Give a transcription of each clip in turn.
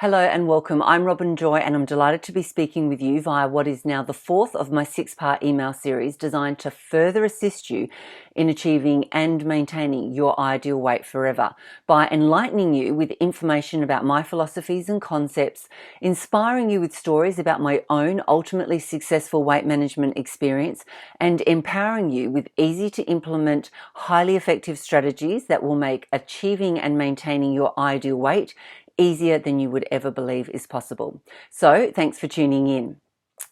Hello and welcome. I'm Robin Joy and I'm delighted to be speaking with you via what is now the fourth of my 6-part email series designed to further assist you in achieving and maintaining your ideal weight forever by enlightening you with information about my philosophies and concepts, inspiring you with stories about my own ultimately successful weight management experience, and empowering you with easy to implement, highly effective strategies that will make achieving and maintaining your ideal weight easier than you would ever believe is possible. So thanks for tuning in.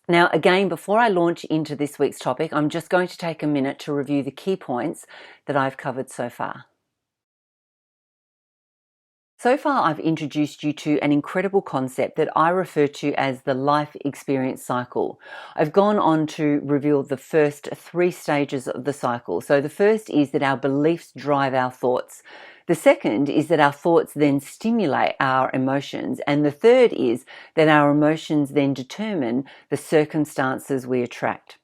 Now, again, before I launch into this week's topic, I'm just going to take a minute to review the key points that I've covered so far. So far, I've introduced you to an incredible concept that I refer to as the life experience cycle. I've gone on to reveal the first 3 stages of the cycle. So the first is that our beliefs drive our thoughts. The second is that our thoughts then stimulate our emotions. And the third is that our emotions then determine the circumstances we attract.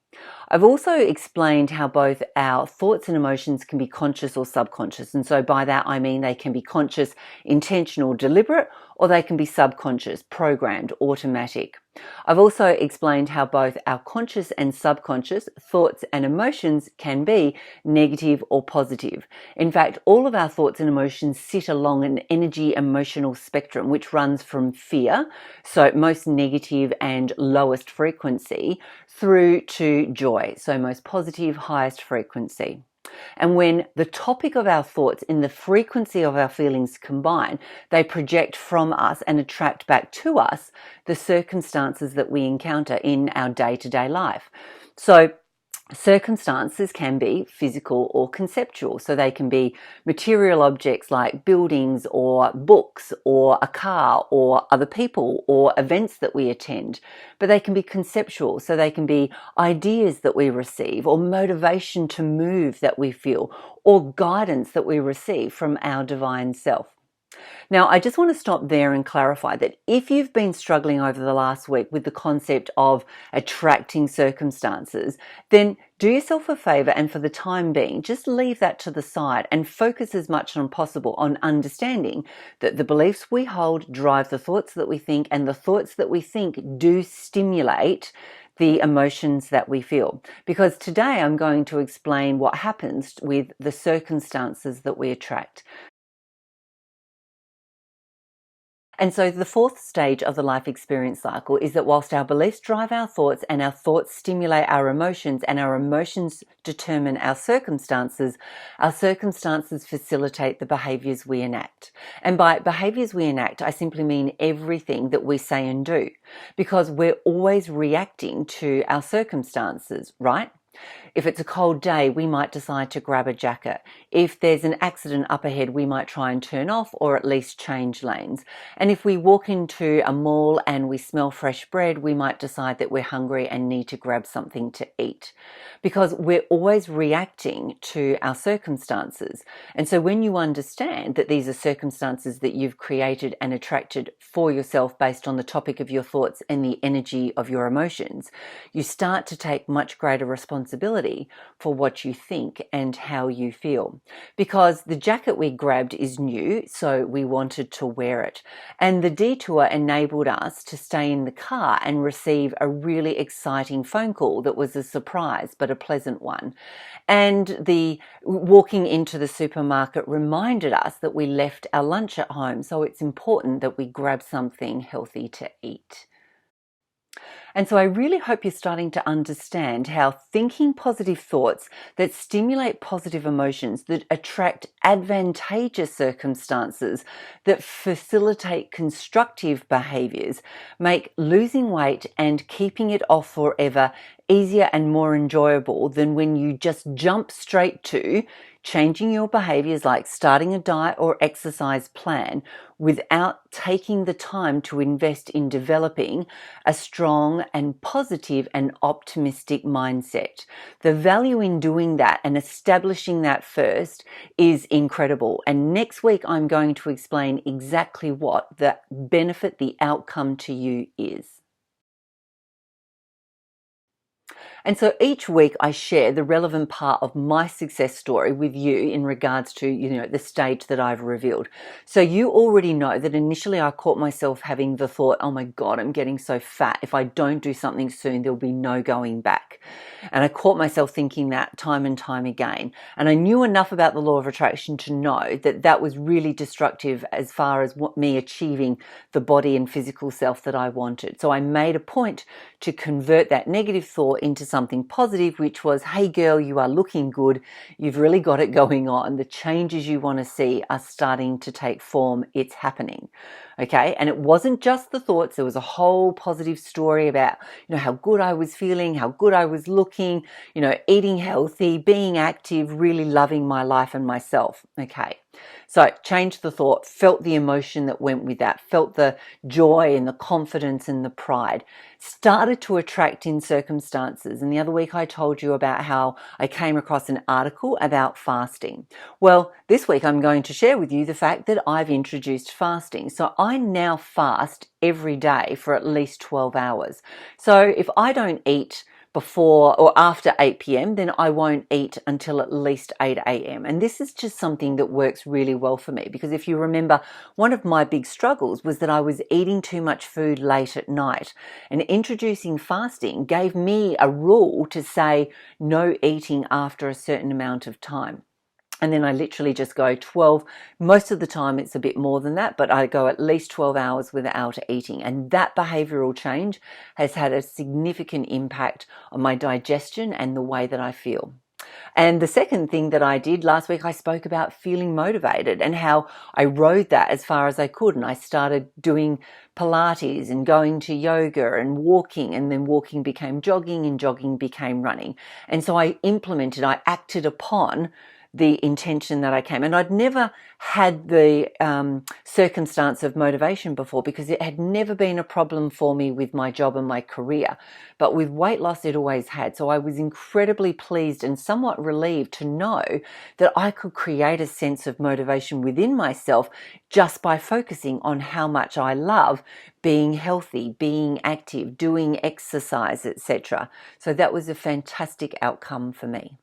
I've also explained how both our thoughts and emotions can be conscious or subconscious. And so by that, I mean they can be conscious, intentional, deliberate, or they can be subconscious, programmed, automatic. I've also explained how both our conscious and subconscious thoughts and emotions can be negative or positive. In fact, all of our thoughts and emotions sit along an energy emotional spectrum, which runs from fear, so most negative and lowest frequency, through to joy, so most positive, highest frequency. And when the topic of our thoughts and the frequency of our feelings combine, they project from us and attract back to us the circumstances that we encounter in our day-to-day life. So circumstances can be physical or conceptual. So they can be material objects like buildings or books or a car or other people or events that we attend. But they can be conceptual. So they can be ideas that we receive or motivation to move that we feel or guidance that we receive from our divine self. Now, I just want to stop there and clarify that if you've been struggling over the last week with the concept of attracting circumstances, then do yourself a favor and for the time being, just leave that to the side and focus as much as possible on understanding that the beliefs we hold drive the thoughts that we think, and the thoughts that we think do stimulate the emotions that we feel. Because today I'm going to explain what happens with the circumstances that we attract. And so the fourth stage of the life experience cycle is that whilst our beliefs drive our thoughts and our thoughts stimulate our emotions and our emotions determine our circumstances facilitate the behaviours we enact. And by behaviours we enact, I simply mean everything that we say and do, because we're always reacting to our circumstances, right? If it's a cold day, we might decide to grab a jacket. If there's an accident up ahead, we might try and turn off or at least change lanes. And if we walk into a mall and we smell fresh bread, we might decide that we're hungry and need to grab something to eat. Because we're always reacting to our circumstances. And so when you understand that these are circumstances that you've created and attracted for yourself based on the topic of your thoughts and the energy of your emotions, you start to take much greater responsibility for what you think and how you feel. Because the jacket we grabbed is new, so we wanted to wear it. And the detour enabled us to stay in the car and receive a really exciting phone call that was a surprise, but a pleasant one. And the walking into the supermarket reminded us that we left our lunch at home, so it's important that we grab something healthy to eat. And so I really hope you're starting to understand how thinking positive thoughts that stimulate positive emotions, that attract advantageous circumstances, that facilitate constructive behaviours, make losing weight and keeping it off forever easier and more enjoyable than when you just jump straight to changing your behaviours like starting a diet or exercise plan without taking the time to invest in developing a strong and positive and optimistic mindset. The value in doing that and establishing that first is incredible. And next week I'm going to explain exactly what the benefit, the outcome to you is. And so each week I share the relevant part of my success story with you in regards to, the stage that I've revealed. So you already know that initially I caught myself having the thought, oh my God, I'm getting so fat. If I don't do something soon, there'll be no going back. And I caught myself thinking that time and time again. And I knew enough about the law of attraction to know that that was really destructive as far as me achieving the body and physical self that I wanted. So I made a point to convert that negative thought into something positive, which was, hey girl, you are looking good. You've really got it going on. The changes you want to see are starting to take form. It's happening. Okay. And it wasn't just the thoughts. There was a whole positive story about, how good I was feeling, how good I was looking, eating healthy, being active, really loving my life and myself. Okay. So changed the thought, felt the emotion that went with that, felt the joy and the confidence and the pride, started to attract in circumstances. And the other week I told you about how I came across an article about fasting. Well, this week I'm going to share with you the fact that I've introduced fasting. So I now fast every day for at least 12 hours. So if I don't eat before or after 8 p.m, then I won't eat until at least 8 a.m. And this is just something that works really well for me, because if you remember, one of my big struggles was that I was eating too much food late at night. And introducing fasting gave me a rule to say no eating after a certain amount of time. And then I literally just go 12. Most of the time it's a bit more than that, but I go at least 12 hours without eating. And that behavioral change has had a significant impact on my digestion and the way that I feel. And the second thing that I did last week, I spoke about feeling motivated and how I rode that as far as I could. And I started doing Pilates and going to yoga and walking, and then walking became jogging and jogging became running. And so I acted upon the intention that I came. And I'd never had the circumstance of motivation before, because it had never been a problem for me with my job and my career. But with weight loss, it always had. So I was incredibly pleased and somewhat relieved to know that I could create a sense of motivation within myself just by focusing on how much I love being healthy, being active, doing exercise, etc. So that was a fantastic outcome for me.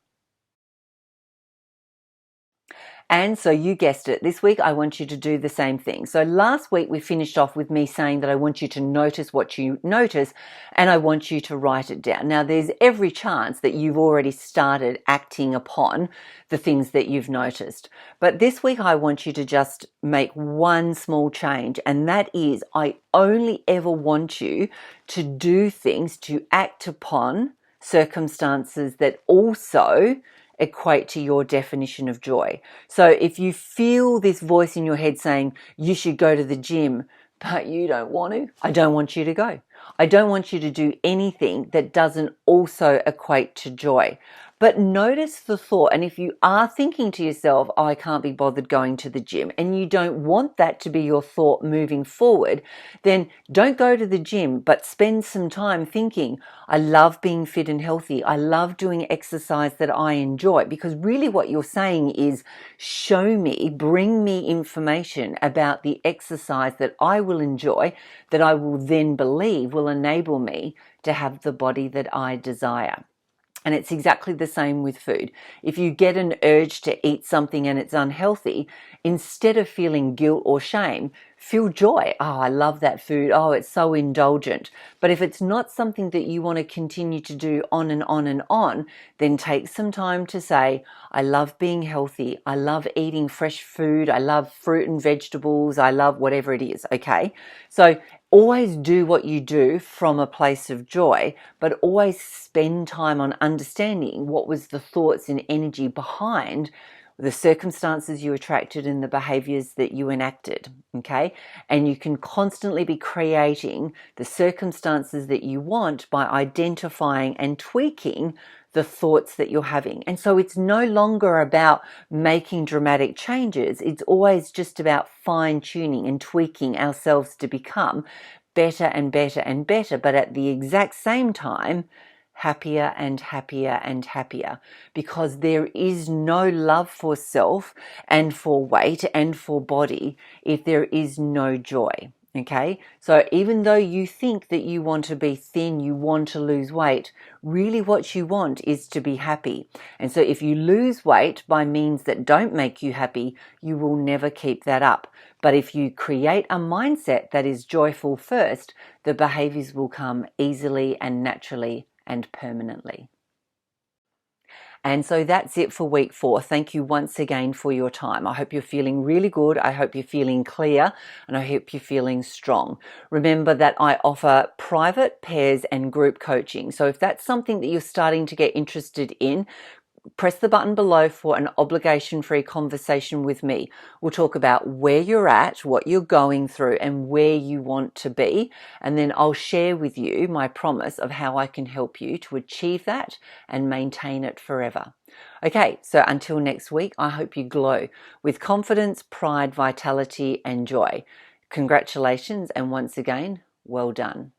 And so you guessed it, this week I want you to do the same thing. So last week we finished off with me saying that I want you to notice what you notice, and I want you to write it down. Now there's every chance that you've already started acting upon the things that you've noticed. But this week I want you to just make one small change, and that is, I only ever want you to do things, to act upon circumstances that also equate to your definition of joy. So if you feel this voice in your head saying you should go to the gym, but you don't want to, I don't want you to go. I don't want you to do anything that doesn't also equate to joy. But notice the thought. And if you are thinking to yourself, oh, I can't be bothered going to the gym, and you don't want that to be your thought moving forward, then don't go to the gym, but spend some time thinking, I love being fit and healthy. I love doing exercise that I enjoy. Because really what you're saying is, show me, bring me information about the exercise that I will enjoy, that I will then believe will enable me to have the body that I desire. And it's exactly the same with food. If you get an urge to eat something and it's unhealthy, instead of feeling guilt or shame, feel joy. Oh, I love that food. Oh, it's so indulgent. But if it's not something that you want to continue to do on and on and on, then take some time to say, I love being healthy. I love eating fresh food. I love fruit and vegetables. I love whatever it is. Okay. So always do what you do from a place of joy, but always spend time on understanding what was the thoughts and energy behind the circumstances you attracted and the behaviors that you enacted, okay? And you can constantly be creating the circumstances that you want by identifying and tweaking the thoughts that you're having. And so it's no longer about making dramatic changes. It's always just about fine-tuning and tweaking ourselves to become better and better and better, but at the exact same time, happier and happier and happier, because there is no love for self and for weight and for body if there is no joy. Okay, so even though you think that you want to be thin, you want to lose weight, really what you want is to be happy. And so if you lose weight by means that don't make you happy, you will never keep that up. But if you create a mindset that is joyful first, the behaviors will come easily and naturally and permanently. And so that's it for week 4. Thank you once again for your time. I hope you're feeling really good. I hope you're feeling clear, and I hope you're feeling strong. Remember that I offer private, pairs, and group coaching. So if that's something that you're starting to get interested in, press the button below for an obligation-free conversation with me. We'll talk about where you're at, what you're going through, and where you want to be. And then I'll share with you my promise of how I can help you to achieve that and maintain it forever. Okay, so until next week, I hope you glow with confidence, pride, vitality, and joy. Congratulations, and once again, well done.